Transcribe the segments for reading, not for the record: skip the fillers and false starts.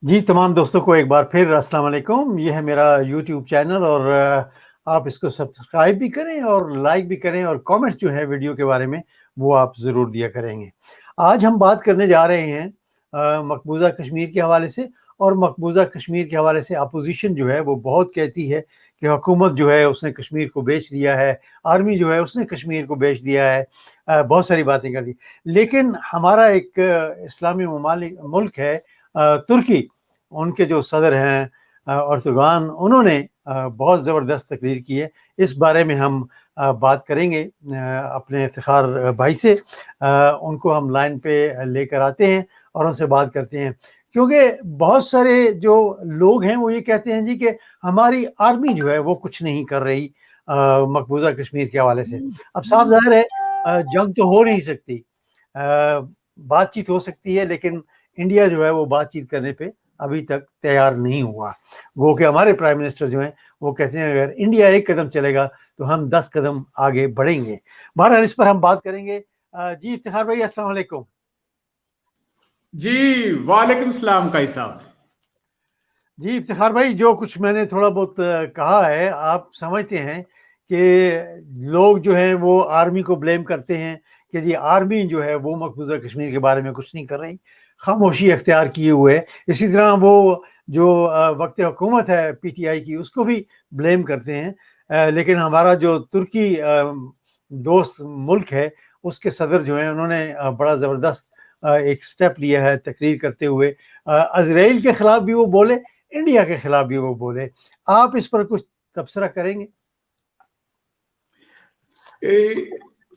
जी, तमाम दोस्तों को एक बार फिर अस्सलाम वालेकुम। ये है मेरा यूट्यूब चैनल और आप इसको सब्सक्राइब भी करें और लाइक भी करें और कमेंट्स जो है वीडियो के बारे में वो आप ज़रूर दिया करेंगे। आज हम बात करने जा रहे हैं मकबूज़ा कश्मीर के हवाले से। और मकबूज़ा कश्मीर के हवाले से अपोज़िशन जो है वो बहुत कहती है कि हुकूमत जो है उसने कश्मीर को बेच दिया है, आर्मी जो है उसने कश्मीर को बेच दिया है। बहुत सारी बातें कर दी। लेकिन हमारा एक इस्लामी ममालिक मुल्क है तुर्की, उनके जो सदर हैं अर्दोगान, उन्होंने बहुत ज़बरदस्त तकरीर की है। इस बारे में हम बात करेंगे अपने इफ्तिखार भाई से। उनको हम लाइन पे लेकर आते हैं और उनसे बात करते हैं, क्योंकि बहुत सारे जो लोग हैं वो ये कहते हैं जी कि हमारी आर्मी जो है वो कुछ नहीं कर रही मकबूज़ा कश्मीर के हवाले से। अब साफ ज़ाहिर है जंग तो हो नहीं सकती, बातचीत हो सकती है, लेकिन इंडिया जो है वो बातचीत करने पे अभी तक तैयार नहीं हुआ। गो कि हमारे प्राइम मिनिस्टर जो हैं वो कहते हैं अगर इंडिया एक कदम चलेगा तो हम 10 कदम आगे बढ़ेंगे। बहरहाल इस पर हम बात करेंगे। जी इफ्तिखार भाई, अस्सलाम वालेकुम। जी वालेकुम सलाम काई साहब। जी इफ्तिखार भाई, जो कुछ मैंने थोड़ा बहुत कहा है, आप समझते हैं कि लोग जो हैं वो आर्मी को ब्लेम करते हैं कि जी आर्मी जो है वो मकबूजा कश्मीर के बारे में कुछ नहीं कर रही, खामोशी अख्तियार किए हुए है। इसी तरह वो जो वक्त हुकूमत है पीटीआई की, उसको भी ब्लेम करते हैं। लेकिन हमारा जो तुर्की दोस्त मुल्क है, उसके सदर जो हैं उन्होंने बड़ा ज़बरदस्त एक स्टेप लिया है तकरीर करते हुए। इजराइल के खिलाफ भी वो बोले, इंडिया के खिलाफ भी वो बोले। आप इस पर कुछ तबसरा करेंगे?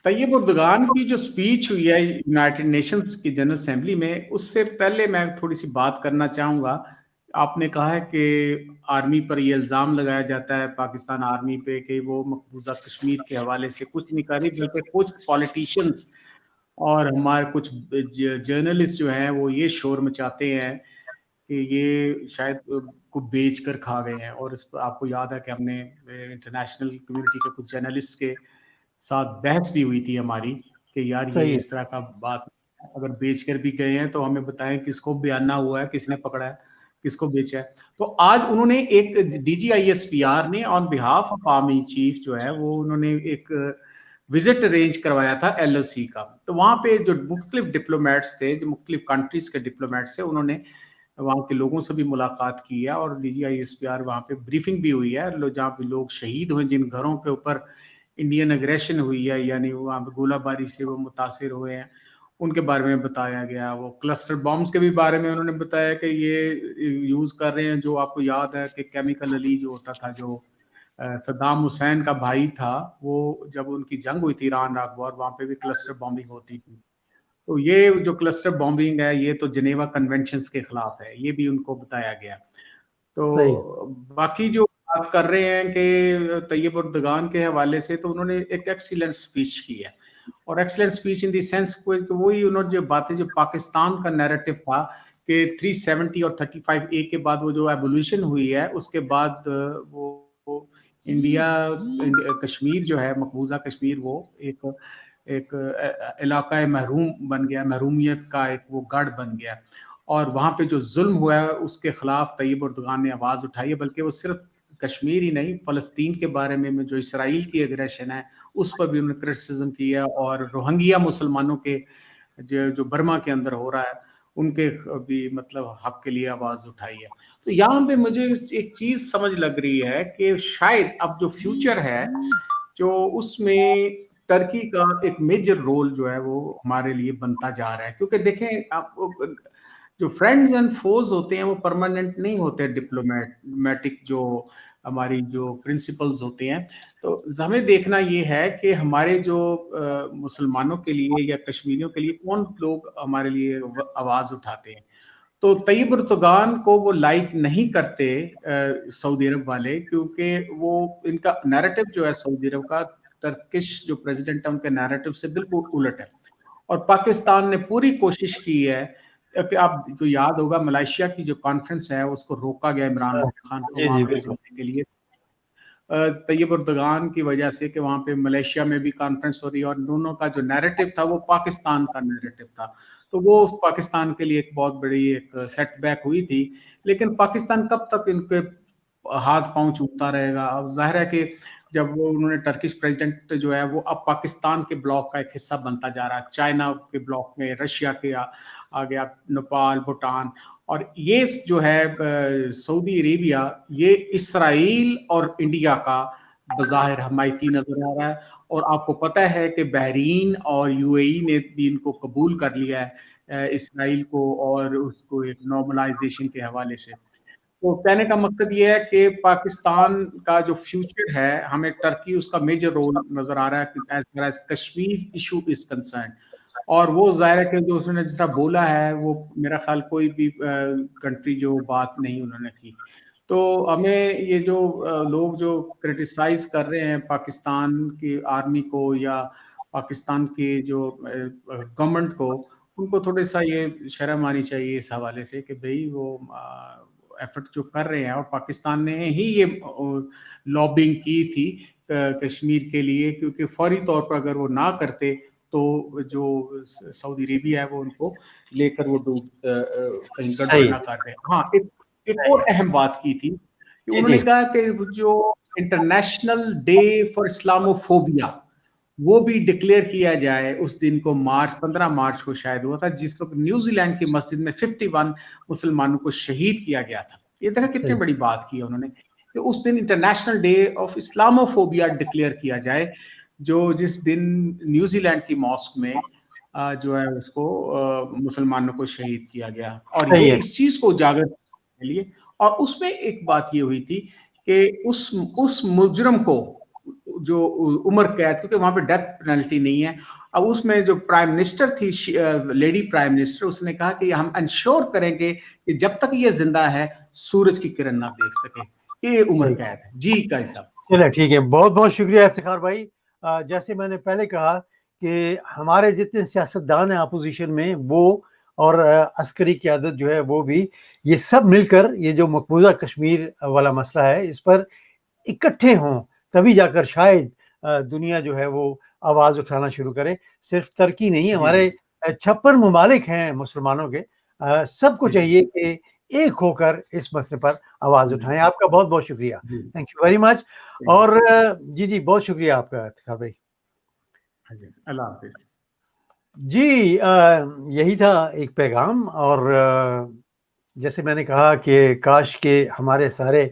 तैयब उर्दगान की जो स्पीच हुई है यूनाइटेड नेशंस की जनरल असेंबली में, उससे पहले मैं थोड़ी सी बात करना चाहूंगा। आपने कहा है कि आर्मी पर ये इल्ज़ाम लगाया जाता है, पाकिस्तान आर्मी पे, कि वो मकबूजा कश्मीर के हवाले से कुछ नहीं कर रही, बल्कि कुछ पॉलिटिशियंस और हमारे कुछ जर्नलिस्ट जो हैं वो ये शोर मचाते हैं कि ये शायद को बेच कर खा गए हैं। और इस पर आपको याद है कि हमने इंटरनेशनल कम्युनिटी के कुछ जर्नलिस्ट के साथ बहस भी हुई थी हमारी कि यार ये सही है। इस तरह का बात, अगर बेच कर भी गए हैं तो हमें बताएं किसको बयाना हुआ है, किसने पकड़ा है, किसको बेचा है। तो आज उन्होंने एक DGISPR ने on behalf of army chief जो है वो उन्होंने एक विजिट अरेंज करवाया था LOC का। तो वहां पे जो मुख्तलिफ डिप्लोमेट्स थे, जो मुख्तलिफ कंट्रीज के डिप्लोमेट्स थे, उन्होंने वहाँ के लोगों से भी मुलाकात की है और DGISPR वहाँ पे ब्रीफिंग भी हुई है। जहाँ पे लोग शहीद हुए, जिन घरों के ऊपर इंडियन एग्रेशन हुई है, यानी वहाँ पे गोलाबारी से वो मुतासिर हुए हैं, उनके बारे में बताया गया। वो क्लस्टर बॉम्ब्स के भी बारे में उन्होंने बताया कि ये यूज कर रहे हैं। जो आपको याद है कि केमिकल अली जो होता था, जो सद्दाम हुसैन का भाई था, वो जब उनकी जंग हुई थी ईरान इराक वॉर, वहाँ पे भी क्लस्टर बॉम्बिंग होती थी। तो ये जो क्लस्टर बॉम्बिंग है, ये तो जिनेवा कन्वेंशंस के खिलाफ है, ये भी उनको बताया गया। सही है। तो बाकी जो बात कर रहे हैं कि तैयब उर्दगान के हवाले से, तो उन्होंने एक एक्सीलेंट स्पीच की है। और excellent speech in the sense को, वही उन्होंने जो बातें, जो पाकिस्तान का नैरेटिव था कि 370 और 35A के बाद वो जो एवोल्यूशन हुई है, उसके बाद वो इंडिया, कश्मीर जो है, मकबूजा कश्मीर, वो एक एक इलाका महरूम बन गया, महरूमियत का एक वो गढ़ बन गया। और वहां पे जो जुल्म हुआ है उसके खिलाफ तैयब उर्दगान ने आवाज उठाई है। बल्कि वो सिर्फ कश्मीर ही नहीं, फलस्तीन के बारे में जो इसराइल की एग्रेशन है उस पर भी उन्होंने क्रिटिसिज्म किया, और रोहिंग्या मुसलमानों के जो बर्मा के अंदर हो रहा है, उनके भी मतलब हक के लिए आवाज उठाई है। तो यहाँ पे मुझे एक चीज समझ लग रही है कि शायद अब जो फ्यूचर है, जो उसमें टर्की का एक मेजर रोल जो है वो हमारे लिए बनता जा रहा है। क्योंकि देखें आप, जो फ्रेंड्स एंड फोज होते हैं वो परमानेंट नहीं होते, डिप्लोमेटिक जो हमारी जो प्रिंसिपल्स होते हैं। तो हमें देखना ये है कि हमारे जो मुसलमानों के लिए या कश्मीरियों के लिए कौन लोग हमारे लिए आवाज उठाते हैं। तो तैयब उर्दगान को वो लाइक नहीं करते सऊदी अरब वाले, क्योंकि वो इनका नैरेटिव जो है सऊदी अरब का, टर्किश जो प्रेसिडेंट है उनके नैरेटिव से बिल्कुल उलट है। और पाकिस्तान ने पूरी कोशिश की है कि आपको याद होगा मलेशिया की जो कॉन्फ्रेंस है उसको रोका गया इमरान खान को जी वहां जी पे बिल्कुल। जाने के लिए, तैयब उर्दगान की वजह से, कि वहां पे मलेशिया में भी कॉन्फ्रेंस हो रही है और दोनों का जो नैरेटिव था वो पाकिस्तान का नैरेटिव था। تو وہ پاکستان کے لیے ایک بہت بڑی ایک سیٹ بیک ہوئی تھی. لیکن پاکستان کب تک ان کے ہاتھ پاؤں چومتا رہے گا؟ اب ظاہر ہے کہ جب وہ انہوں نے ٹرکش پریزیڈنٹ جو ہے وہ اب پاکستان کے بلاک کا ایک حصہ بنتا جا رہا ہے, چائنا کے بلاک میں, رشیا کے آ گیا, نیپال, بھوٹان, اور یہ جو ہے سعودی عربیہ یہ اسرائیل اور انڈیا کا بظاہر حمایتی نظر آ رہا ہے. اور آپ کو پتہ ہے کہ بحرین اور یو اے ای نے بھی ان کو قبول کر لیا ہے اسرائیل کو, اور اس کو ایک نارملائزیشن کے حوالے سے. تو کہنے کا مقصد یہ ہے کہ پاکستان کا جو فیوچر ہے, ہمیں ٹرکی اس کا میجر رول نظر آ رہا ہے as far as Kashmir issue is concern. اور وہ ظاہر ہے کہ جو اس نے جس طرح بولا ہے وہ میرا خیال کوئی بھی کنٹری جو بات نہیں انہوں نے کی. تو ہمیں یہ جو لوگ جو کرٹیسائز کر رہے ہیں پاکستان کی آرمی کو یا پاکستان کی جو گورنمنٹ کو, ان کو تھوڑا سا یہ شرم آنی چاہیے اس حوالے سے کہ بھئی وہ ایفرٹ جو کر رہے ہیں, اور پاکستان نے ہی یہ لابنگ کی تھی کشمیر کے لیے, کیونکہ فوری طور پر اگر وہ نہ کرتے تو جو سعودی عربیہ ہے وہ ان کو لے کر وہ کہیں گڑبڑ نہ کر دے. ہاں, ایک اور اہم بات کی تھی کہ انہوں نے کہا کہ جو انٹرنیشنل ڈے فار اسلاموفوبیا وہ بھی ڈکلیئر کیا جائے. اس دن کو 15 مارچ کو شاید ہوا تھا, جس وقت نیوزی لینڈ کی مسجد میں 51 مسلمانوں کو شہید کیا گیا تھا. یہ دیکھا کتنی بڑی بات کی ہے انہوں نے کہ اس دن international day of Islamophobia declare کیا جائے, جو جس دن نیوزی لینڈ کی ماسک میں جو ہے اس کو مسلمانوں کو شہید کیا گیا. اور یہ اس چیز کو اجاگر کرنے کے لیے, اور اس میں ایک بات یہ ہوئی تھی کہ اس مجرم کو جو عمر قید, کیونکہ وہاں پہ ڈیتھ پینلٹی نہیں ہے, اب اس میں جو پرائم منسٹر تھی لیڈی پرائم منسٹر, اس نے کہا کہ ہم انشور کریں گے کہ جب تک یہ زندہ ہے سورج کی کرن نہ دیکھ سکے. یہ عمر قید ہے. جی قاضی صاحب. چلے ٹھیک ہے, بہت بہت شکریہ افتخار بھائی. جیسے میں نے پہلے کہا کہ ہمارے جتنے سیاستدان ہیں اپوزیشن میں وہ اور عسکری قیادت جو ہے وہ بھی, یہ سب مل کر یہ جو مقبوضہ کشمیر والا مسئلہ ہے اس پر اکٹھے ہوں, تبھی جا کر شاید دنیا جو ہے وہ آواز اٹھانا شروع کرے. صرف ترکی نہیں, ہمارے 56 ممالک ہیں مسلمانوں کے, سب کو چاہیے کہ ایک ہو کر اس مسئلے پر آواز اٹھائیں. آپ کا بہت بہت شکریہ, تھینک یو ویری مچ. اور جی بہت شکریہ آپ کا افتخار بھائی. اللہ حافظ. جی یہی تھا ایک پیغام, اور جیسے میں نے کہا کہ کاش کہ ہمارے سارے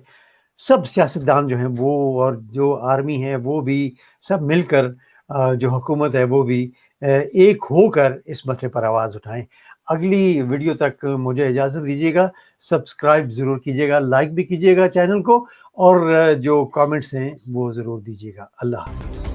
سب سیاستدان جو ہیں وہ اور جو آرمی ہے وہ بھی سب مل کر, جو حکومت ہے وہ بھی ایک ہو کر اس مسئلے پر آواز اٹھائیں. اگلی ویڈیو تک مجھے اجازت دیجیے گا. سبسکرائب ضرور کیجیے گا, لائک بھی کیجیے گا چینل کو, اور جو کامنٹس ہیں وہ ضرور دیجیے گا. اللہ حافظ.